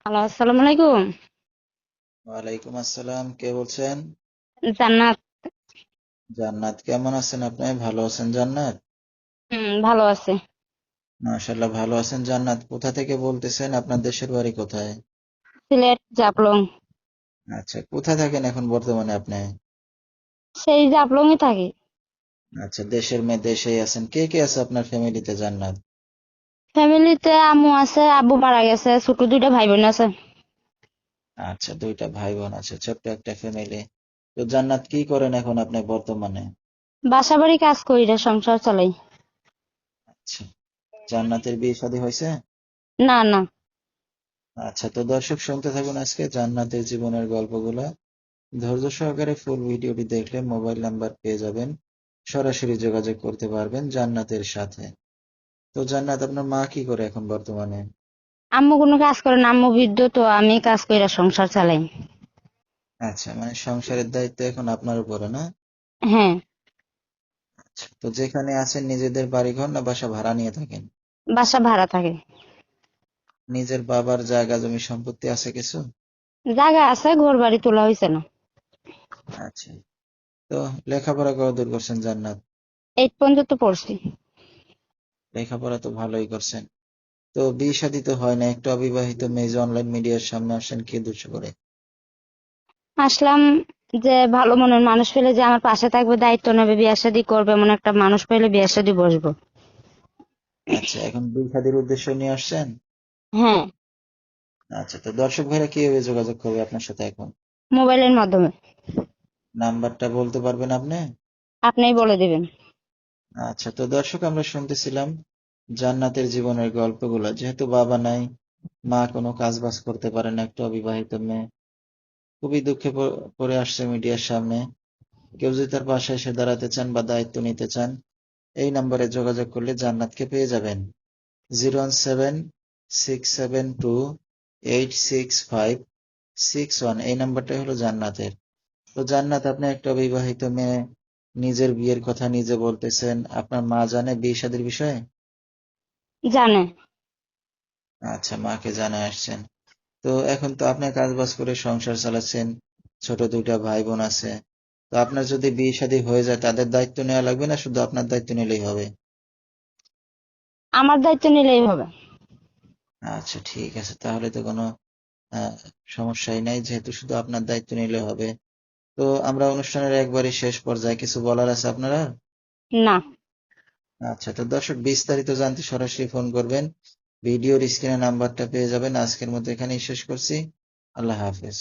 Hello, আসসালামু আলাইকুম। ওয়ালাইকুম আসসালাম, কে বলছেন? জান্নাত। জান্নাত, কেমন আছেন আপনি? ভালো আছেন জান্নাত? ভালো আছে। মাশাআল্লাহ, ভালো আছেন জান্নাত। কোথা থেকে বলতেছেন? আপনার দেশের বাড়ি কোথায়? সিলেট জাফলং। আচ্ছা, কোথায় থাকেন এখন বর্তমানে আপনি? সেই জাফলং এ থাকি। আচ্ছা, দেশের মেয়ে দেশেই আছেন। কে কে আছে আপনার ফ্যামিলিতে জান্নাত? ফ্যামিলিতে আম্মু আছে, আব্বু মারা গেছে, ছোট দুইটা ভাই বোন আছে। আচ্ছা, দুইটা ভাই বোন আছে, ছোট্ট একটা ফ্যামিলি। তো জান্নাত, কি করেন এখন আপনি বর্তমানে? বাসা বাড়ি কাজ করি রে, সংসার চালাই। আচ্ছা, জান্নাতের বিয়ে শাদী হয়েছে? না না। আচ্ছা, তো দর্শক শুনতে থাকুন আজকে জান্নাতের জীবনের গল্পগুলো। ধৈর্য সহকারে ফুল ভিডিওটি দেখলে মোবাইল নাম্বার পেয়ে যাবেন, সরাসরি যোগাযোগ করতে পারবেন জান্নাতের সাথে। তো জান্নাত, আপনার মা কি করে এখন বর্তমানে? আম্মু কোনো কাজ করে না, আম্মু বৃদ্ধ, তো আমি কাজ কইরা সংসার চালাই। আচ্ছা, মানে সংসারের দায়িত্ব এখন আপনার উপরে, না? হ্যাঁ। আচ্ছা, তো যেখানে আছেন নিজেদের বাড়িঘর না বাসা ভাড়া নিয়ে থাকেন? বাসা ভাড়া থাকে। নিজের বাবার জায়গা জমি সম্পত্তি আছে কিছু? জায়গা আছে, ঘর বাড়ি তোলা হয়েছে না। আচ্ছা, তো লেখাপড়া কতদূর করছেন জান্নাত? 8 পর্যন্ত পড়ছি। লেখাপড়া তো ভালোই করছেন। তো বিয়ে শাদী তো হয় না, একটা অবিবাহিত মেয়ে যে অনলাইন মিডিয়ার সামনে আসেন কি উদ্দেশ্য করে? আসলাম যে ভালো মনের মানুষ পেলে যে আমার পাশে থাকবে, দায়িত্ব নেবে, বিয়ে শাদী করবে, এমন একটা মানুষ পেলে বিয়ে শাদী বসবো। আচ্ছা, এখন বিয়ে শাদীর উদ্দেশ্য নিয়ে আসছেন? হ্যাঁ। আচ্ছা, তো দর্শক ভাইরা কিভাবে যোগাযোগ করবে আপনার সাথে এখন? মোবাইলের মাধ্যমে। নাম্বারটা বলতে পারবেন আপনি? আপনিই বলে দিবেন। আচ্ছা, তো দর্শক, আমরা শুনতেছিলাম জান্নাতের জীবনের গল্পগুলো। যেহেতু বাবা নাই, মা কোনো কাজ বাজ করতে পারে না, একটা অবিবাহিত মেয়ে খুবই দুঃখে পড়ে আসছে মিডিয়ার সামনে। কেউ যদি তার পাশে এসে দাঁড়াতে চান বা দায়িত্ব নিতে চান, এই নম্বরে যোগাযোগ করলে জান্নাতকে পেয়ে যাবেন। 01767286561, এই নাম্বারটাই হলো জান্নাতের। তো জান্নাত, আপনি একটা অবিবাহিত মেয়ে, নিজের বিয়ের কথা নিজে বলতেছেন, আপনার মা জানে বিয়ে শাদীর বিষয়ে? জানে। আচ্ছা, মাকে জানায় আসছেন। তো এখন তো আপনি কাজ বাজ করে সংসার চালাচ্ছেন, ছোট দুইটা ভাই বোন আছে। তো আপনার যদি বিয়ে শাদী হয়ে যায়, তাদের দায়িত্ব নেওয়া লাগবে না শুধু আপনার দায়িত্ব নিলেই হবে? আমার দায়িত্ব নিলেই হবে। আচ্ছা, ঠিক আছে, তাহলে তো কোনো আহ, সমস্যাই নাই, যেহেতু শুধু আপনার দায়িত্ব নিলে হবে। তো আমরা অনুষ্ঠানের একবারই শেষ পর্যায়ে, কিছু বলার আছে আপনারা? না। আচ্ছা, তো দর্শক বিস্তারিত জানতে সরাসরি ফোন করবেন। ভিডিওর স্ক্রিনে নাম্বারটা পেয়ে যাবেন। আজকের মতো এখানেই শেষ করছি। আল্লাহ হাফেজ।